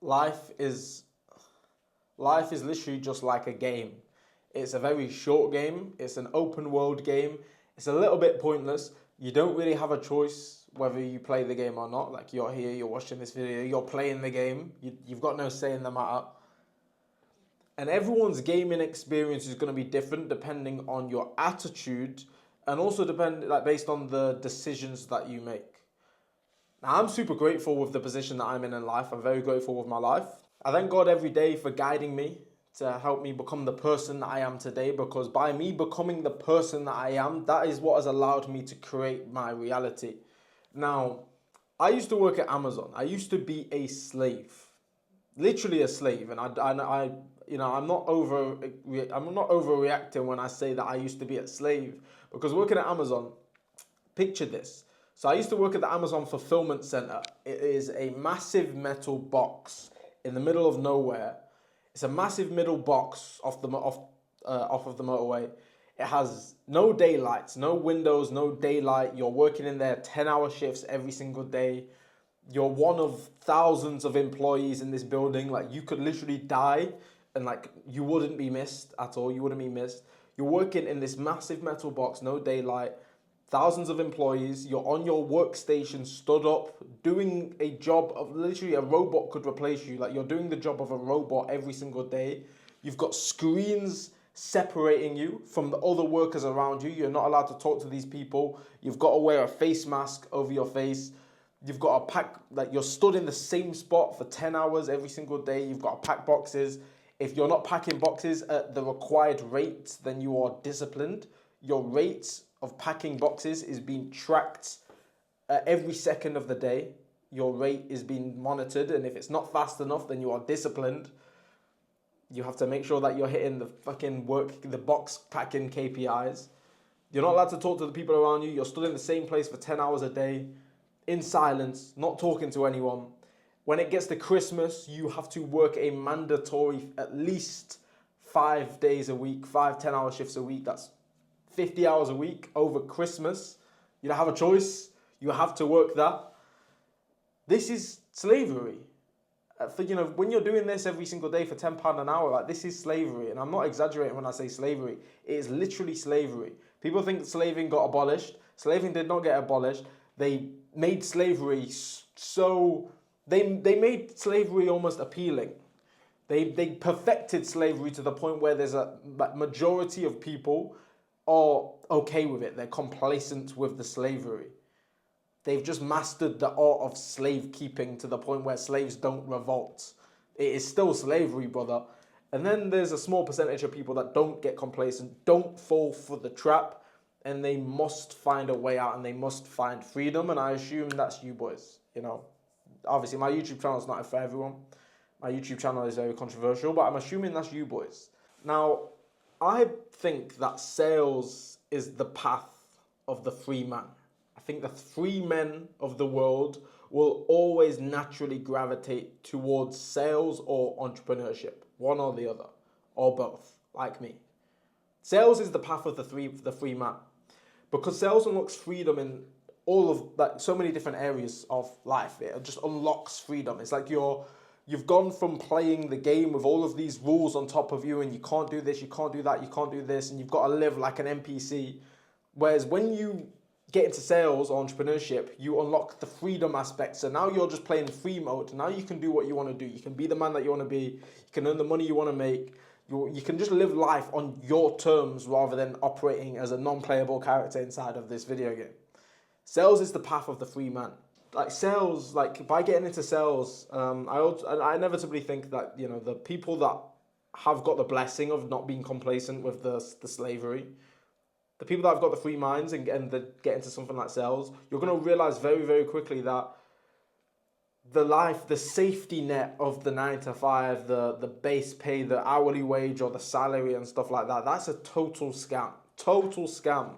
life is life is literally just like a game. It's a very short game. It's an open world game. It's a little bit pointless. You don't really have a choice whether you play the game or not. Like, you're here, you're watching this video, you're playing the game. You've got no say in the matter. And everyone's gaming experience is going to be different depending on your attitude, and also based on the decisions that you make. Now, I'm super grateful with the position that I'm in life. I'm very grateful with my life. I thank God every day for guiding me to help me become the person that I am today, because by me becoming the person that I am, that is what has allowed me to create my reality. Now, I used to work at Amazon. I used to be a slave, literally a slave, and I'm not overreacting when I say that I used to be a slave, because working at Amazon, picture this. So I used to work at the Amazon fulfillment center. It is a massive metal box in the middle of nowhere. It's a massive middle box off of the motorway. It has no daylights, no windows, no daylight. You're working in there 10-hour shifts every single day. You're one of thousands of employees in this building. Like, you could literally die and you wouldn't be missed at all. You wouldn't be missed. You're working in this massive metal box, no daylight, thousands of employees. You're on your workstation, stood up, doing a job of literally a robot could replace you. Like, you're doing the job of a robot every single day. You've got screens separating you from the other workers around you. You're not allowed to talk to these people. You've got to wear a face mask over your face. You've got to pack, you're stood in the same spot for 10 hours every single day. You've got to pack boxes. If you're not packing boxes at the required rate, then you are disciplined. Your rate of packing boxes is being tracked every second of the day. Your rate is being monitored, and if it's not fast enough, then you are disciplined. You have to make sure that you're hitting the box packing KPIs. You're not allowed to talk to the people around you. You're stood in the same place for 10 hours a day, in silence, not talking to anyone. When it gets to Christmas, you have to work a mandatory at least 5 days a week, 5 10-hour shifts a week. That's 50 hours a week over Christmas. You don't have a choice. You have to work that. This is slavery. When you're doing this every single day for £10 an hour, this is slavery. And I'm not exaggerating when I say slavery. It is literally slavery. People think slaving got abolished. Slaving did not get abolished. They made slavery they made slavery almost appealing. They perfected slavery to the point where there's a majority of people are okay with it. They're complacent with the slavery. They've just mastered the art of slave keeping to the point where slaves don't revolt. It is still slavery, brother. And then there's a small percentage of people that don't get complacent, don't fall for the trap, and they must find a way out and they must find freedom. And I assume that's you boys. Obviously my YouTube channel is not for everyone. My YouTube channel is very controversial, but I'm assuming that's you boys. Now, I think that sales is the path of the free man. I think the free men of the world will always naturally gravitate towards sales or entrepreneurship, one or the other, or both, like me. Sales is the path of the free man, because sales unlocks freedom in all of so many different areas of life. It just unlocks freedom. It's like you've gone from playing the game with all of these rules on top of you, and you can't do this, you can't do that, you can't do this, and you've got to live like an NPC. Whereas when you get into sales or entrepreneurship, you unlock the freedom aspect. So now you're just playing free mode. Now you can do what you want to do. You can be the man that you want to be. You can earn the money you want to make. You can just live life on your terms rather than operating as a non-playable character inside of this video game. Sales is the path of the free man. Sales, by getting into sales, I inevitably think that, the people that have got the blessing of not being complacent with the slavery, the people that have got the free minds and get into something like sales, you're going to realize very, very quickly that the safety net of the 9 to 5, the base pay, the hourly wage or the salary and stuff like that, that's a total scam. Total scam.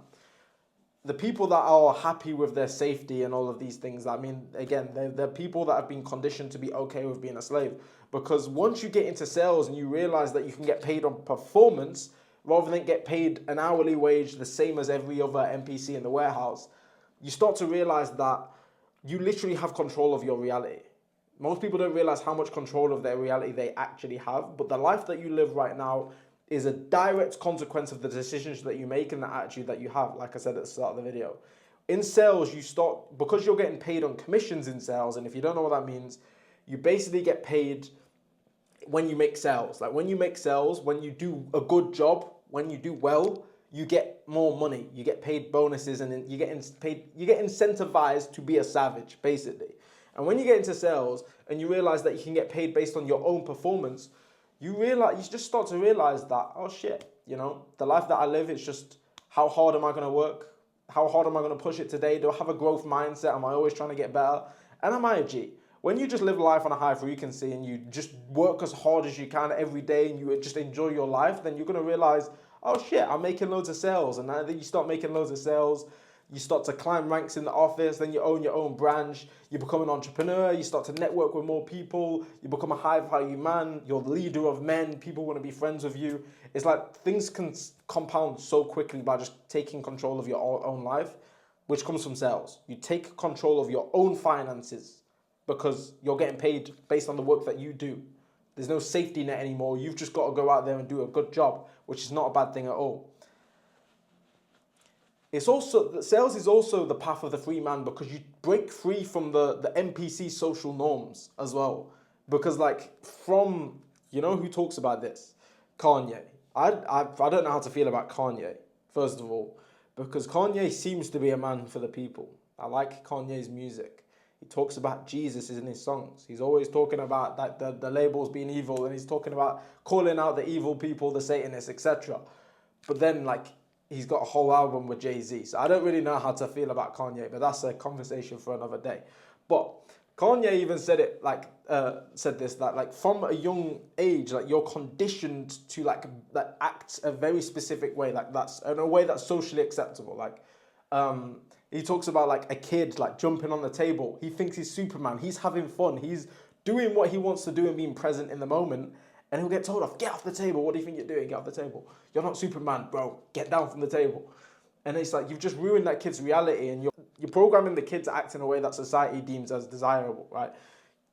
The people that are happy with their safety and all of these things, again, they're people that have been conditioned to be okay with being a slave. Because once you get into sales and you realize that you can get paid on performance rather than get paid an hourly wage the same as every other NPC in the warehouse, you start to realize that you literally have control of your reality. Most people don't realize how much control of their reality they actually have. But the life that you live right now is a direct consequence of the decisions that you make and the attitude that you have, like I said at the start of the video. In sales, you start, because you're getting paid on commissions in sales, and if you don't know what that means, you basically get paid when you make sales. Like when you make sales, when you do a good job, when you do well, you get more money. You get paid bonuses, and you get incentivized to be a savage, basically. And when you get into sales and you realize that you can get paid based on your own performance, you just start to realize that, oh shit, the life that I live is just, how hard am I going to work? How hard am I going to push it today? Do I have a growth mindset? Am I always trying to get better? And am I a G? When you just live life on a high frequency and you just work as hard as you can every day and you just enjoy your life, then you're going to realize, oh shit, I'm making loads of sales. And now that you start making loads of sales, you start to climb ranks in the office, then you own your own branch, you become an entrepreneur, you start to network with more people, you become a high value man, you're the leader of men, people want to be friends with you. It's like things can compound so quickly by just taking control of your own life, which comes from sales. You take control of your own finances because you're getting paid based on the work that you do. There's no safety net anymore. You've just got to go out there and do a good job, which is not a bad thing at all. Sales is also the path of the free man because you break free from the NPC social norms as well. Because who talks about this? Kanye. I don't know how to feel about Kanye, first of all, because Kanye seems to be a man for the people. I like Kanye's music. He talks about Jesus in his songs. He's always talking about the labels being evil, and he's talking about calling out the evil people, the Satanists, etc. But then he's got a whole album with Jay-Z. So I don't really know how to feel about Kanye, but that's a conversation for another day. But Kanye even said it that from a young age, you're conditioned to act a very specific way, that's in a way that's socially acceptable. He talks about a kid jumping on the table. He thinks he's Superman. He's having fun. He's doing what he wants to do and being present in the moment. And he'll get told off, get off the table. What do you think you're doing? Get off the table. You're not Superman, bro. Get down from the table. And it's you've just ruined that kid's reality, and you're programming the kid to act in a way that society deems as desirable, right?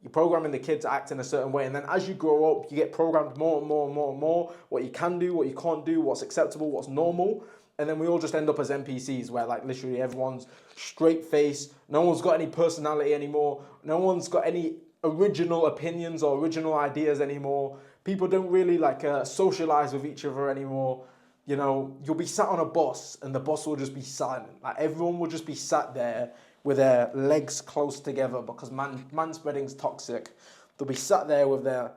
You're programming the kid to act in a certain way, and then as you grow up, you get programmed more and more and more and more, what you can do, what you can't do, what's acceptable, what's normal. And then we all just end up as NPCs where literally everyone's straight face, no one's got any personality anymore, no one's got any original opinions or original ideas anymore. People don't really socialize with each other anymore. You'll be sat on a bus and the bus will just be silent. Everyone will just be sat there with their legs close together because manspreading's toxic. They'll be sat there with their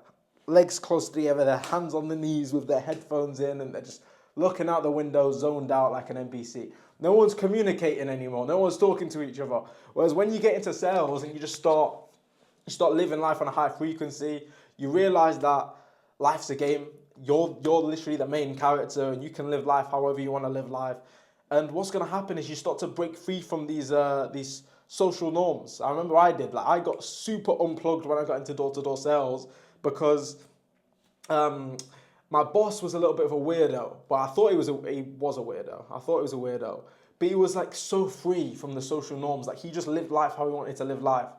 legs close together, their hands on the knees with their headphones in, and they're just looking out the window, zoned out like an NPC. No one's communicating anymore. No one's talking to each other. Whereas when you get into sales and you start living life on a high frequency, you realize that life's a game. You're literally the main character, and you can live life however you want to live life. And what's going to happen is you start to break free from these social norms. I remember I did. I got super unplugged when I got into door-to-door sales because my boss was a little bit of a weirdo, but I thought he was a weirdo. I thought he was a weirdo. But he was so free from the social norms. He just lived life how he wanted to live life.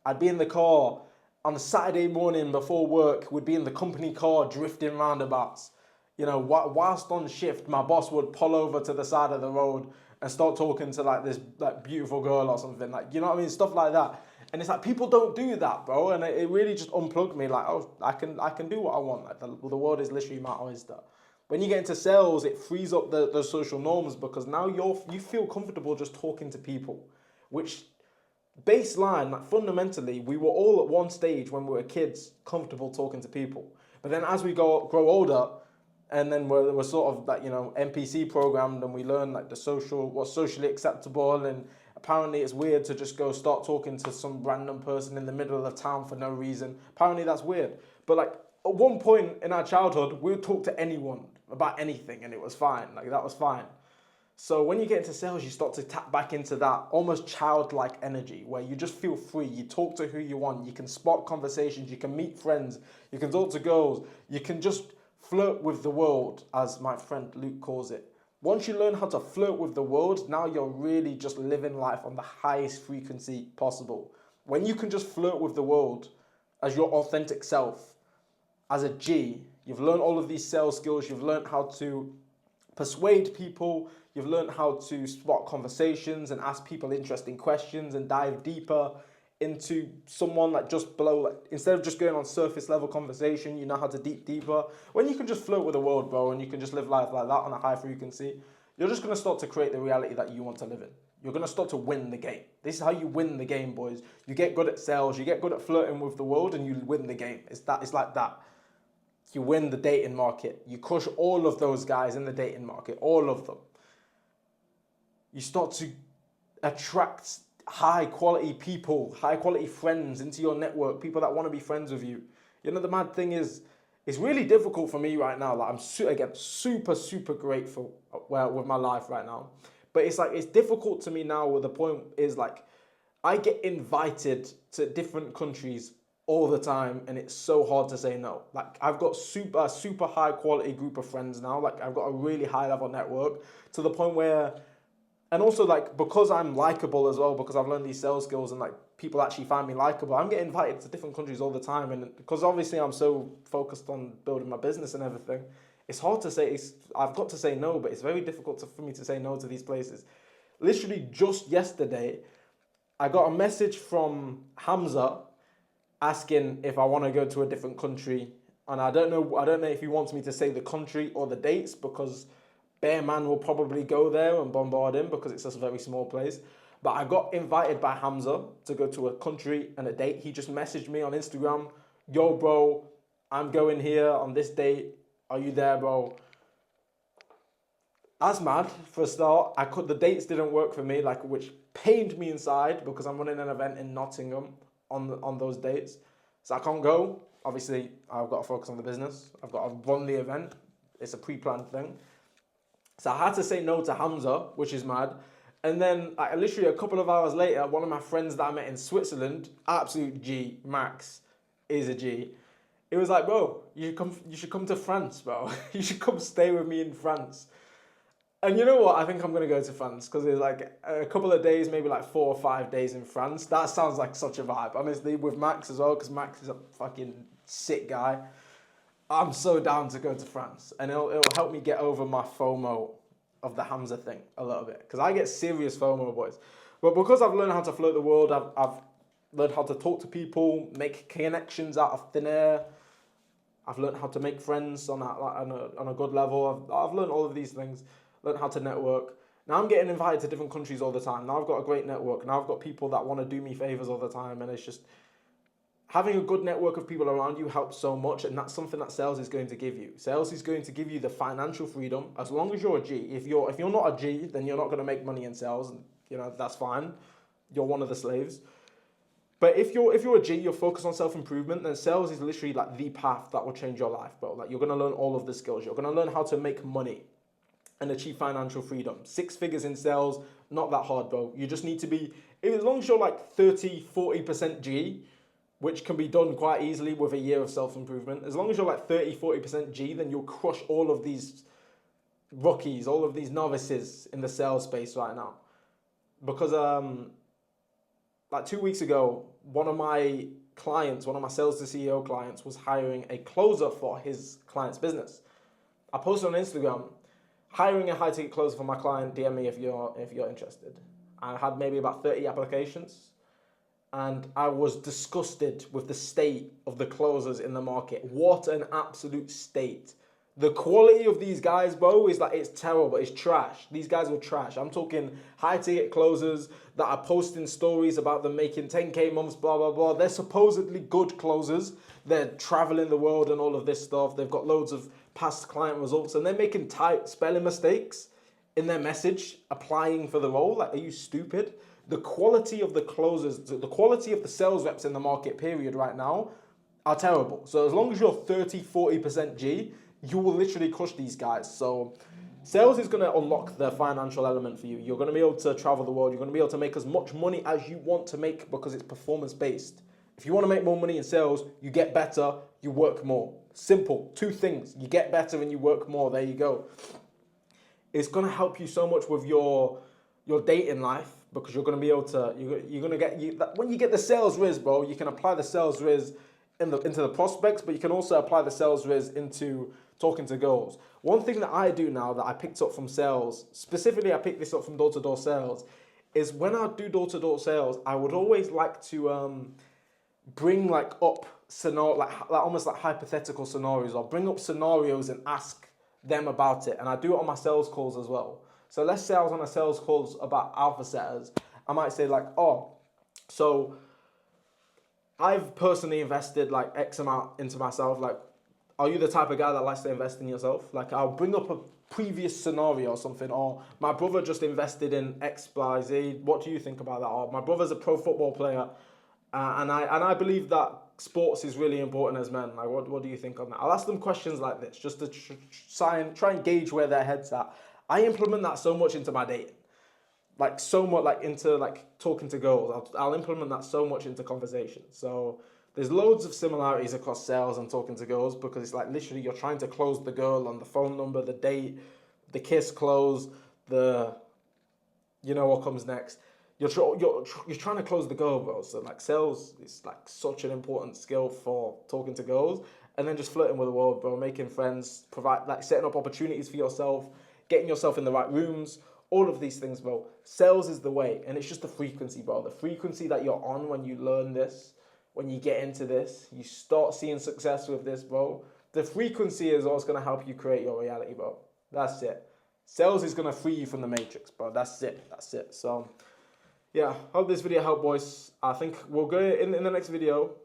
I'd be in the car on a Saturday morning before work, would be in the company car drifting roundabouts. Whilst on shift, my boss would pull over to the side of the road and start talking to this beautiful girl or something. You know what I mean? Stuff like that. And it's people don't do that, bro. And it really just unplugged me. I can do what I want. The world is literally my oyster. When you get into sales, it frees up the social norms because now you feel comfortable just talking to people, which baseline, fundamentally, we were all at one stage when we were kids comfortable talking to people. But then as we grow older, and then we're sort of NPC programmed, and we learn what's socially acceptable, and apparently it's weird to just go start talking to some random person in the middle of the town for no reason. Apparently that's weird. But at one point in our childhood, we would talk to anyone about anything, and it was fine. That was fine. So when you get into sales, you start to tap back into that almost childlike energy where you just feel free. You talk to who you want. You can spark conversations. You can meet friends. You can talk to girls. You can just flirt with the world, as my friend Luke calls it. Once you learn how to flirt with the world, now you're really just living life on the highest frequency possible. When you can just flirt with the world, as your authentic self, as a G. You've learned all of these sales skills. You've learned how to persuade people. You've learned how to spot conversations and ask people interesting questions and dive deeper into someone like just below, like instead of just going on surface level conversation, you know how to deeper. When you can just float with the world, bro, and you can just live life like that on a high frequency, you're just gonna start to create the reality that you want to live in. You're gonna start to win the game. This is how you win the game, boys. You get good at sales, you get good at flirting with the world, and you win the game. It's like that. You win the dating market. You crush all of those guys in the dating market, all of them. You start to attract high quality people, high quality friends into your network, people that want to be friends with you. You know, the mad thing is, it's really difficult for me right now. Like, I'm super grateful with my life right now. But it's like, it's difficult to me now where the point is like, I get invited to different countries all the time, and it's so hard to say no. Like, I've got super high quality group of friends now. Like, I've got a really high level network to the point where, and also like, because I'm likable as well, because I've learned these sales skills and like people actually find me likable, I'm getting invited to different countries all the time. And because obviously I'm so focused on building my business and everything, it's hard to say, I've got to say no, but it's very difficult for me to say no to these places. Literally just yesterday, I got a message from Hamza asking if I want to go to a different country. And I don't know if he wants me to say the country or the dates, because Bear Man will probably go there and bombard him because it's just a very small place. But I got invited by Hamza to go to a country and a date. He just messaged me on Instagram, yo, bro, I'm going here on this date. Are you there, bro? That's mad for a start. The dates didn't work for me, like, which pained me inside because I'm running an event in Nottingham on those dates. So I can't go. Obviously, I've got to focus on the business. I've got to run the event. It's a pre-planned thing. So I had to say no to Hamza, which is mad. And then literally a couple of hours later, one of my friends that I met in Switzerland, absolute G, Max, is a G. It was like, bro, you should come to France, bro. You should come stay with me in France. And you know what? I think I'm going to go to France because it's like a couple of days, maybe like 4 or 5 days in France. That sounds like such a vibe. Honestly, with Max as well, because Max is a fucking sick guy. I'm so down to go to France, and it'll help me get over my FOMO of the Hamza thing a little bit, because I get serious FOMO, boys. But because I've learned how to float the world, I've learned how to talk to people, make connections out of thin air. I've learned how to make friends on a good level. I've learned all of these things, learned how to network. Now I'm getting invited to different countries all the time. Now I've got a great network. Now I've got people that want to do me favors all the time, and it's just, having a good network of people around you helps so much, and that's something that sales is going to give you. Sales is going to give you the financial freedom as long as you're a G. If you're not a G, then you're not going to make money in sales, and that's fine. You're one of the slaves. But if you're a G, you're focused on self-improvement, then sales is literally like the path that will change your life, bro. Like, you're going to learn all of the skills. You're going to learn how to make money and achieve financial freedom. 6 figures in sales, not that hard, bro. You just need to be, as long as you're like 30-40% G, which can be done quite easily with a year of self-improvement. As long as you're like 30-40% G, then you'll crush all of these rookies, all of these novices in the sales space right now. Because like 2 weeks ago, one of my sales to CEO clients was hiring a closer for his client's business. I posted on Instagram, hiring a high ticket closer for my client, DM me if you're interested. I had maybe about 30 applications. And I was disgusted with the state of the closers in the market. What an absolute state. The quality of these guys, bro, is like, it's terrible. It's trash. These guys were trash. I'm talking high ticket closers that are posting stories about them making 10K months, blah, blah, blah. They're supposedly good closers. They're traveling the world and all of this stuff. They've got loads of past client results, and they're making tight spelling mistakes in their message, applying for the role. Like, are you stupid? The quality of the closers, the quality of the sales reps in the market period right now are terrible. So as long as you're 30-40% G, you will literally crush these guys. So sales is going to unlock the financial element for you. You're going to be able to travel the world. You're going to be able to make as much money as you want to make because it's performance based. If you want to make more money in sales, you get better, you work more. Simple. 2 things. You get better and you work more. There you go. It's going to help you so much with your dating life, because you're going to be able to, when you get the sales riz, bro, you can apply the sales riz into the prospects, but you can also apply the sales riz into talking to girls. One thing that I do now that I picked up from sales, specifically I picked this up from door-to-door sales, is when I do door-to-door sales, I would always like to bring like up scenario, like almost like hypothetical scenarios, or bring up scenarios and ask them about it. And I do it on my sales calls as well. So let's say I was on a sales calls about alpha setters. I might say like, oh, so I've personally invested like X amount into myself. Like, are you the type of guy that likes to invest in yourself? Like, I'll bring up a previous scenario or something, or my brother just invested in X, Y, Z. What do you think about that? Or my brother's a pro football player, and I believe that sports is really important as men. Like, what do you think on that? I'll ask them questions like this just to try and gauge where their head's at. I implement that so much into my dating. Like so much, like into like talking to girls. I'll implement that so much into conversation. So there's loads of similarities across sales and talking to girls, because it's like literally you're trying to close the girl on the phone number, the date, the kiss close, the, you know what comes next. You're trying to close the girl, bro. So like sales is like such an important skill for talking to girls, and then just flirting with the world, bro. Making friends, like setting up opportunities for yourself, getting yourself in the right rooms. All of these things, bro. Sales is the way, and it's just the frequency, bro. The frequency that you're on when you learn this, when you get into this, you start seeing success with this, bro. The frequency is what's gonna help you create your reality, bro. That's it. Sales is gonna free you from the matrix, bro. That's it. That's it. So, yeah, hope this video helped, boys. I think we'll go in the next video.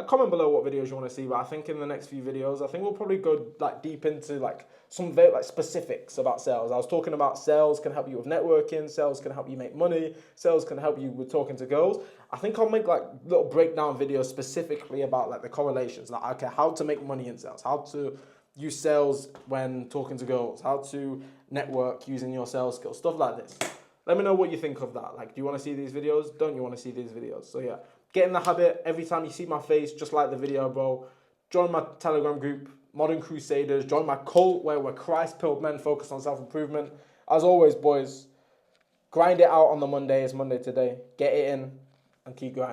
Comment below what videos you want to see, but I think in the next few videos, I think we'll probably go like deep into like some very like specifics about sales. I was talking about sales can help you with networking, sales can help you make money, sales can help you with talking to girls. I think I'll make like little breakdown videos specifically about like the correlations, like okay, how to make money in sales, how to use sales when talking to girls, how to network using your sales skills, stuff like this. Let me know what you think of that. Like, do you want to see these videos? Don't you want to see these videos? So yeah, get in the habit. Every time you see my face, just like the video, bro. Join my Telegram group, Modern Crusaders. Join my cult where we're Christ-pilled men focused on self-improvement. As always, boys, grind it out on the Monday. It's Monday today. Get it in and keep grinding.